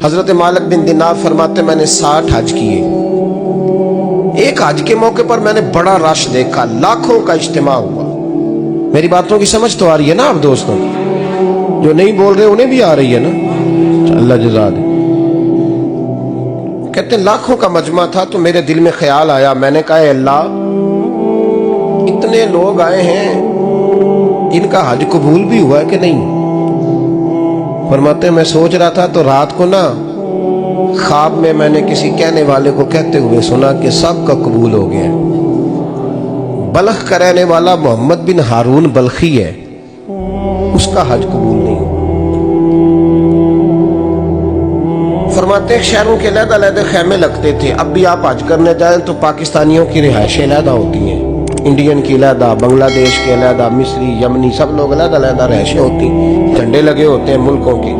حضرت مالک بن دینار فرماتے میں نے 60 حج کیے. ایک حج کے موقع پر میں نے بڑا رش دیکھا، لاکھوں کا اجتماع ہوا. میری باتوں کی سمجھ تو آ رہی ہے نا آپ دوستوں؟ جو نہیں بول رہے انہیں بھی آ رہی ہے نا؟ اللہ جزا دے. کہتے ہیں لاکھوں کا مجمع تھا تو میرے دل میں خیال آیا. میں نے کہا اے اللہ، اتنے لوگ آئے ہیں، ان کا حج قبول بھی ہوا ہے کہ نہیں؟ فرماتے ہیں میں سوچ رہا تھا تو رات کو نا خواب میں نے کسی کہنے والے کو کہتے ہوئے سنا کہ سب کا قبول ہو گیا. بلخ کا رہنے والا محمد بن ہارون بلخی ہے، اس کا حج قبول نہیں. فرماتے ہیں شہروں کے علیحدہ علیحدہ خیمے لگتے تھے. اب بھی آپ حج کرنے جائیں تو پاکستانیوں کی رہائشیں علیحدہ ہوتی ہیں، انڈین کی علیحدہ، بنگلہ دیش کے علیحدہ، مصری، یمنی، سب لوگ علیحدہ علیحدہ رہائشیں ہوتی ہیں، جھنڈے لگے ہوتے ہیں ملکوں کے.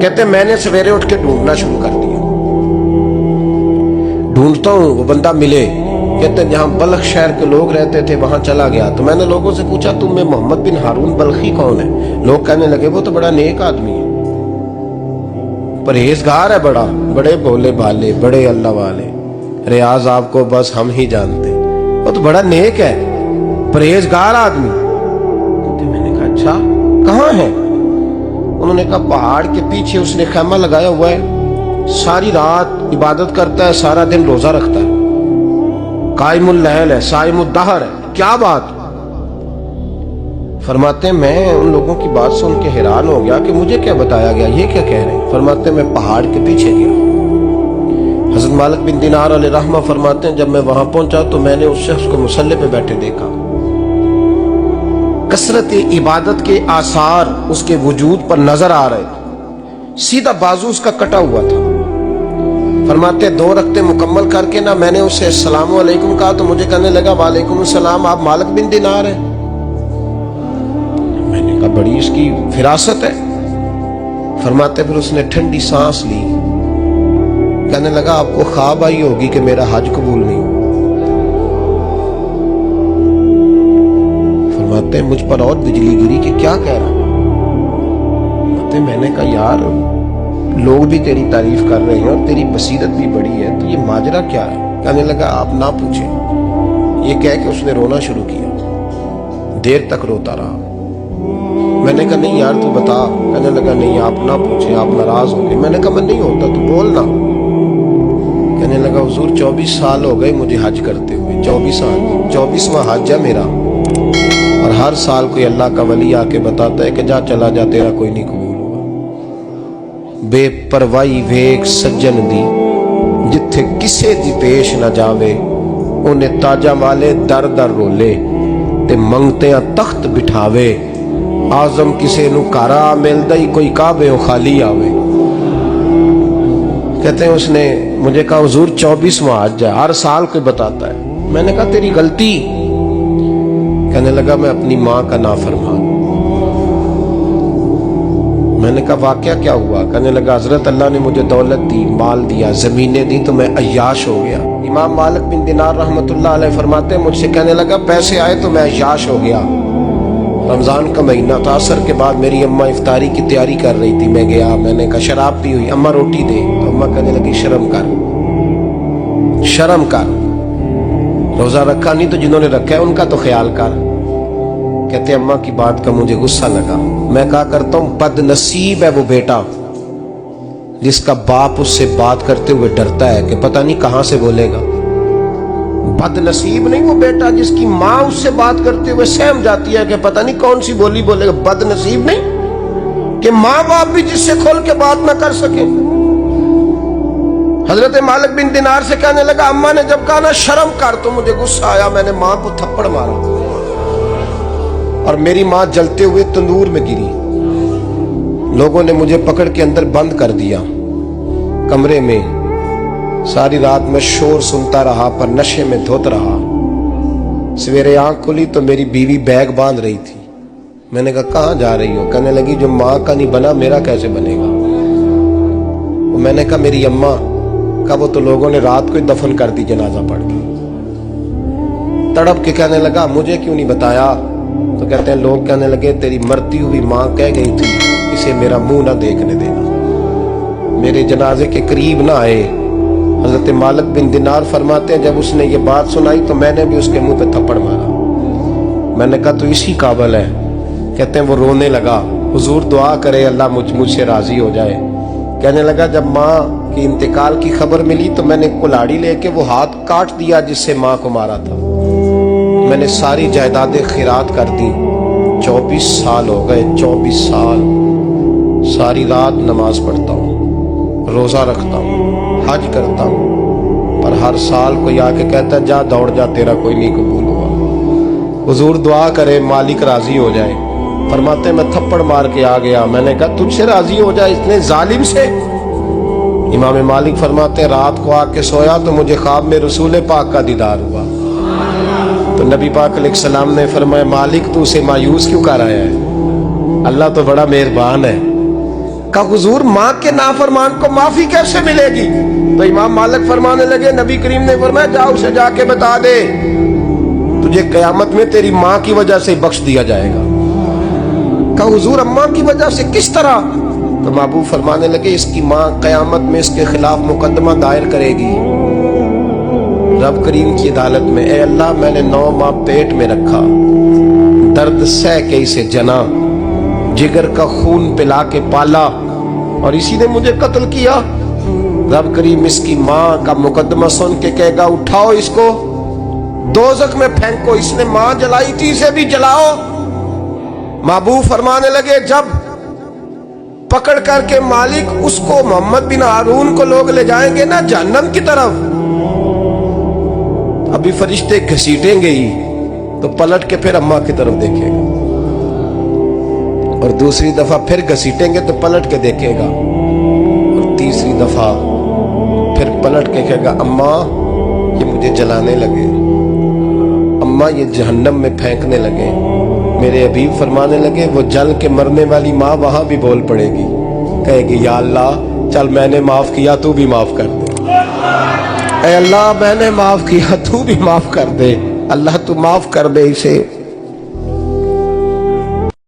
کہتے ہیں میں نے سویرے اٹھ کے ڈھونڈنا شروع کر دیا. ڈھونڈتا ہوں وہ بندہ ملے. کہتے ہیں جہاں بلخ شہر کے لوگ رہتے تھے وہاں چلا گیا تو میں نے لوگوں سے پوچھا تم میں محمد بن ہارون بلخی کون ہے؟ لوگ کہنے لگے وہ تو بڑا نیک آدمی ہے، پرہیزگار ہے، بڑے بولے بالے، بڑے اللہ والے، ریاض آپ کو بس ہم ہی جانتے، وہ تو بڑا نیک ہے، پرہیزگار آدمی. میں نے کہا اچھا کہاں ہے؟ انہوں نے کہا پہاڑ کے پیچھے اس نے خیمہ لگایا ہوا ہے، ساری رات عبادت کرتا ہے، سارا دن روزہ رکھتا ہے، قائم اللیل ہے، صائم الدہر ہے. کیا بات؟ فرماتے ہیں میں ان لوگوں کی بات سن کے حیران ہو گیا کہ مجھے کیا بتایا گیا، یہ کیا کہہ رہے ہیں. فرماتے ہیں میں پہاڑ کے پیچھے گیا. حضرت مالک بن دینار علیہ رحمہ فرماتے ہیں جب میں وہاں پہنچا تو میں نے اس شخص کو مصلی پہ بیٹھے دیکھا. کثرت عبادت کے آثار اس کے وجود پر نظر آ رہے تھے. سیدھا بازو اس کا کٹا ہوا تھا. فرماتے 2 رکعتیں مکمل کر کے نا میں نے اسے السلام علیکم کہا تو مجھے کہنے لگا وعلیکم السلام، آپ مالک بن دینار ہیں؟ میں نے کہا بڑی اس کی فراست ہے. فرماتے پھر اس نے ٹھنڈی سانس لی، کہنے لگا آپ کو خواب آئی ہوگی کہ میرا حج قبول نہیں. فرماتے مجھ پر اور بجلی گری کہ کیا کہہ رہا. فرماتے میں نے کہا یار لوگ بھی تیری تعریف کر رہے ہیں اور تیری بصیرت بھی بڑی ہے، تو یہ ماجرا کیا ہے؟ کہنے لگا آپ نہ پوچھیں. یہ کہہ کے اس نے رونا شروع کیا، دیر تک روتا رہا. میں نے کہا نہیں یار تو بتا. کہنے لگا نہیں آپ نہ پوچھیں، آپ ناراض ہو گئے. میں نے کہا میں نہیں ہوتا، تو بولنا. کہنے لگا حضور 24 سال ہو گئے مجھے حج کرتے ہوئے، 24 سال، 24واں حج ہے میرا، اور ہر سال کوئی اللہ کا ولی آ کے بتاتا ہے کہ جا چلا جا تیرا کوئی نہیں قبول ہوگا. بے پروائی ویک سجن دی جتھے کسے دی پیش نہ جاوے، انہیں تاجا والے در در رولے تے منگتیاں تخت بٹھاوے. آزم کسے نو کارا ملدا ہی کوئی کعبے خالی آوے. کہتے ہیں اس نے مجھے کہا حضور 24واں حج ہے، ہر سال کوئی بتاتا ہے. میں نے کہا تیری غلطی. کہنے لگا میں اپنی ماں کا نافرمان. میں نے کہا واقعہ کیا ہوا؟ کہنے لگا حضرت اللہ نے مجھے دولت دی، مال دیا، زمینیں دی تو میں عیاش ہو گیا. امام مالک بن دینار رحمۃ اللہ علیہ فرماتے ہیں مجھ سے کہنے لگا پیسے آئے تو میں عیاش ہو گیا. رمضان کا مہینہ تھا، عصر کے بعد میری اماں افطاری کی تیاری کر رہی تھی. میں گیا، میں نے کہا شراب پی ہوئی، اماں روٹی دے. تو اماں کہنے لگی شرم کر، شرم کر، روزہ رکھا نہیں تو جنہوں نے رکھا ہے ان کا تو خیال کر. کہتے اماں کی بات کا مجھے غصہ لگا. میں کہا کرتا ہوں بد نصیب ہے وہ بیٹا جس کا باپ اس سے بات کرتے ہوئے ڈرتا ہے کہ پتہ نہیں کہاں سے بولے گا. بد نصیب نہیں وہ بیٹا جس کی ماں اس سے بات کرتے ہوئے سہم جاتی ہے کہ پتہ نہیں کون سی بولی بولے گا. بد نصیب نہیں کہ ماں باپ بھی جس سے کھول کے بات نہ کر سکے. حضرت مالک بن دینار سے کہنے لگا اماں نے جب کہا نا شرم کر تو مجھے غصہ آیا، میں نے ماں کو تھپڑ مارا اور میری ماں جلتے ہوئے تندور میں گری. لوگوں نے مجھے پکڑ کے اندر بند کر دیا کمرے میں. ساری رات میں شور سنتا رہا پر نشے میں دھوت رہا. سویرے آنکھ کھلی تو میری بیوی بیگ باندھ رہی تھی. میں نے کہا کہاں جا رہی ہو؟ کہنے لگی جو ماں کا نہیں بنا میرا کیسے بنے گا. میں نے کہا میری اماں کا وہ تو لوگوں نے رات کو ہی دفن کر دی جنازہ پڑھ کے. تڑپ کے کہنے لگا مجھے کیوں نہیں بتایا؟ تو کہتے ہیں لوگ کہنے لگے تیری مرتی ہوئی ماں کہہ گئی تھی اسے میرا منہ نہ دیکھنے دینا. میرے جنازے کے قریب نہ آئے۔ حضرت مالک بن دینار فرماتے ہیں جب اس نے یہ بات سنائی تو میں نے بھی اس کے منہ پہ تھپڑ مارا۔ میں نے کہا تو اسی قابل ہے۔ کہتے ہیں وہ رونے لگا، حضور دعا کرے اللہ مجھ سے راضی ہو جائے۔ کہنے لگا جب ماں کی انتقال کی خبر ملی تو میں نے کلاڑی لے کے وہ ہاتھ کاٹ دیا جس سے ماں کو مارا تھا۔ میں نے ساری جائیدادیں خیرات کر دی۔ 24 سال ہو گئے، 24 سال ساری رات نماز پڑھتا ہوں، روزہ رکھتا ہوں، حج کرتا ہوں، پر ہر سال کوئی آ کے کہتا ہے جا دوڑ جا تیرا کوئی نہیں قبول ہوا۔ حضور دعا کرے مالک راضی ہو جائے۔ فرماتے میں تھپڑ مار کے آ گیا، میں نے کہا تجھ سے راضی ہو جائے اتنے ظالم سے؟ امام مالک فرماتے ہیں رات کو آ کے سویا تو مجھے خواب میں رسول پاک کا دیدار ہوا۔ تو نبی پاک علیہ السلام نے فرمایا مالک تو اسے مایوس کیوں کر رہا ہے؟ اللہ تو بڑا مہربان ہے۔ کہا حضور ماں کے نافرمان کو معافی کیسے ملے گی؟ تو امام مالک فرمانے لگے نبی کریم نے فرمایا جا اسے جا کے بتا دے تجھے قیامت میں تیری ماں کی وجہ سے بخش دیا جائے گا۔ کہا حضور اماں کی وجہ سے کس طرح؟ تو محبوب فرمانے لگے اس کی ماں قیامت میں اس کے خلاف مقدمہ دائر کرے گی رب کریم کی عدالت میں، اے اللہ میں نے 9 ماہ پیٹ میں رکھا، درد سہ کے اسے جنا، جگر کا خون پلا کے پالا اور اسی نے مجھے قتل کیا۔ رب کریم اس کی ماں کا مقدمہ سن کے کہے گا اٹھاؤ اس کو دوزخ میں پھینکو، اس نے ماں جلائی تھی اسے بھی جلاؤ۔ محبوب فرمانے لگے جب پکڑ کر کے مالک اس کو محمد بن ہارون کو لوگ لے جائیں گے نا جہنم کی طرف، ابھی فرشتے گھسیٹیں گے ہی تو پلٹ کے پھر اماں کی طرف دیکھے گا اور دوسری دفعہ پھر گھسیٹیں گے تو پلٹ کے دیکھے گا اور تیسری دفعہ پھر پلٹ کے کہے گا اماں یہ مجھے جلانے لگے، اماں یہ جہنم میں پھینکنے لگے۔ میرے حبیب فرمانے لگے وہ جل کے مرنے والی ماں وہاں بھی بول پڑے گی، کہے گی یا اللہ چل میں نے معاف کیا تو بھی معاف کر دے، اے اللہ میں نے معاف کیا تو بھی معاف کر دے، اللہ تو معاف کر دے اسے۔